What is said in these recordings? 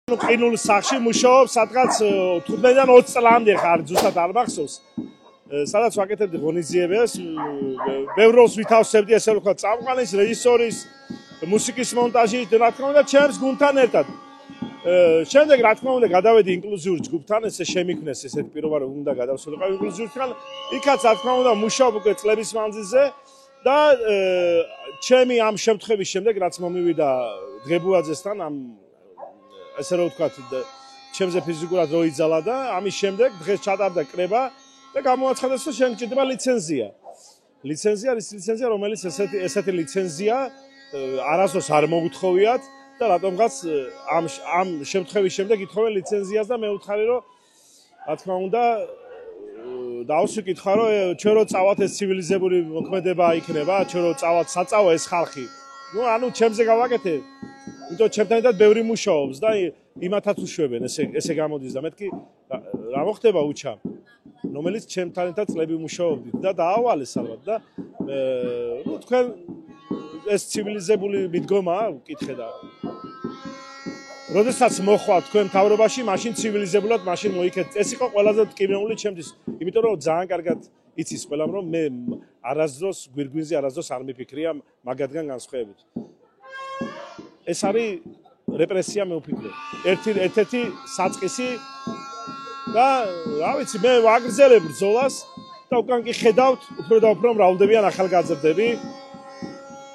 ყინულ სახში მუშაობ სადღაც 15-დან 20 წლამდე ხარ ზუსტად არ მახსოვს სადაც ვაკეთებდი ღონისძიებებს ბევრ როლს ვითავსებდი ესე ვთქვათ წამყვანის რეჟისორის მუსიკის მონტაჟი რა თქმა უნდა ჩემს გუნდთან ერთად შემდეგ რა თქმა უნდა გადავედი ინკლუზიურ ჯგუფთან ესე შემიქმნეს ესეთი პირობა რომ უნდა გადავსულიყავ ინკლუზიურთან იქაც რა თქმა უნდა მუშაობ უკვე წლების მანძილზე და ჩემი ამ შემთხვევის შემდეგ რაც მომივიდა დღებუაძესთან ამ ესე რომ ვთქვათ ჩემზე ფიზიკურად რო იძალა და ამის შემდეგ დღეს ჩატარდა კრება და გამოაცხადეს რომ შენ გჭირდება ლიცენზია. ლიცენზია არის ლიცენზია რომელიც ესეთი ლიცენზია არასდროს არ მოუთხოვიათ და რატომღაც ამ შემთხვევის შემდეგ ითხოვენ ლიცენზიას და მე ვუთხარი რომ რა თქმა უნდა დავსვიკითხა რომ ჩვენ რო წავათ ეს ცივილიზებული მოქმედება იქნება ჩვენ რო წავათ საწავო ეს ხალხი ნუ ანუ ჩემზე გავაკეთე იმიტომ ჩემთან ერთად ბევრი მუშაობს და იმათაც უშვებენ ესე გამოდის და მეთქი რა მოხდება უჩა რომელიც ჩემთან ერთად წლები მუშაობდით და დაავალეს ალბათ და ნუ თქვენ ეს ცივილიზებული მიდგომა უკითხე და როდესაც მოხვალ თქვენ მთავრობაში მაშინ ცივილიზებულად მაშინ მოიქეთ ეს იყო ყველაზე ტკივნეული ჩემთვის იმიტომ რომ ძალიან კარგად იცის ყველამ რომ მე არასდროს გვირგვინზე არასდროს არ მიფიქრია მაგათგან განსხვავებით ეს არის რეპრესია მე ვფიქრობ. ერთ-ერთი საწყისი და რა ვიცი მე ვაგრძელებ ბრძოლას და უკან კი ხედავთ უფრო და უფრო მრავლდებიან ახალგაზრდები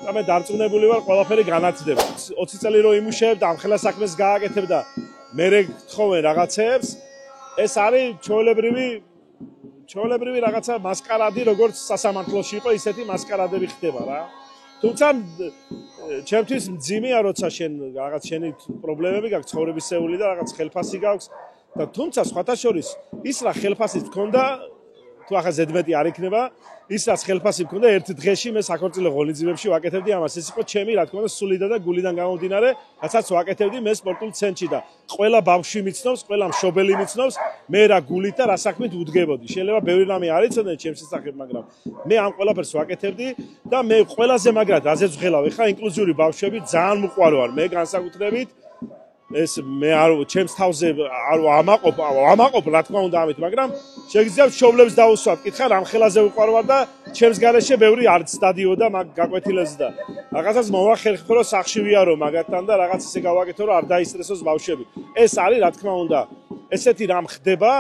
და მე დარწმუნებული ვარ ყველაფერი განათდება. 20 წელი რო იმუშავებ და ამხელა საქმეს გააკეთებ და მე გთხოვენ რაღაცეებს ეს არის ჩვეულებრივი რაღაცა მასკარადი როგორც სასამართლოში იყო ისეთი მასკარადები ხდება რა. თუმცა ჩემთვის მძიმეა როცა შენ რაღაც შენი პრობლემები გაქვს ცხოვრებისეული და რაღაც ხელფასი გაქვს და თუმცა სხვათა შორის ის რა ხელფასი გქონდა თუ ახლა ზედმეტი არ იქნება ის რაც ხელფასი მქონდა ერთ დღეში მე საქორწილო ღონისძიებებში ვაკეთებდი ამას ეს იყო ჩემი რა თქმა უნდა სულიდან და გულიდან გამომდინარე რასაც ვაკეთებდი მე სპორტულ ცენტრში და ყველა ბავშვი მიცნობს ყველა მშობელი მიცნობს მე რა გულით და რა საქმით უდგებოდი შეიძლება ბევრი რამე არ იცოდნენ ჩემს შესახებ მაგრამ მე ამ ყველაფერს ვაკეთებდი და მე ყველაზე მაგრად რაზეც ვღელავ ეხა ინკლუზიური ბავშვები ძალიან მოყვარო არ მე განსაკუთრებით ეს მე არ ჩემს თავზე არ ამაყობ რა თქმა უნდა ამით მაგრამ შეგიძლია მშობლებს დაუსვათ კითხა რამ ხელაზე ვიყვარ და ჩემს გარეშე ბევრი არ ცდადიოდა მაგ გაკვეთილებს და რაღაცას მოვახერხო რომ სახში ვიარო მაგათთან და რაღაც ისე გავაკეთო რომ არ დაისტრესოს ბავშვები ეს არის რა თქმა უნდა ესეთი რამ ხდება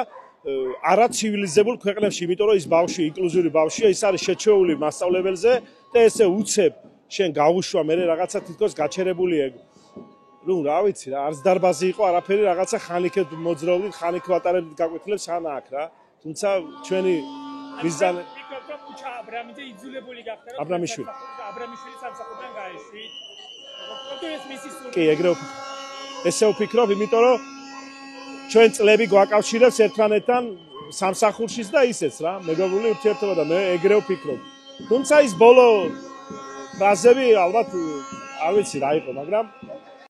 არა ცივილიზებულ ქვეყნებში იმიტომ რომ ის ბავშვი ინკლუზიური ბავშვია ის არის შეჩეული მასწავლებელზე და ესე უცებ შენ გაუშვა მე რაღაცა თითქოს გაჩერებული ნუ რა ვიცი რა არც დარბაზი იყო არაფერი რაღაცა ხანიქეთ მოძრაობდით ხანიქ ვატარებდით გაკვეთილებს ხანა აქ რა თუმცა ჩვენი მიზანი აბრამიძე იძულებული გახდა რომ აბრამიშვილი სამსახურიდან გაეშვი კი ეგრე ესე ვფიქრობ იმიტომ რომ ჩვენ წლები გვაკავშირებს ერთმანეთთან სამსახურშიც და ისეც რა მეგობრული ურთიერთობა და მე ეგრე ვფიქრობ თუმცა ის ბოლო ფრაზები ალბათ არ ვიცი რა იყო მაგრამ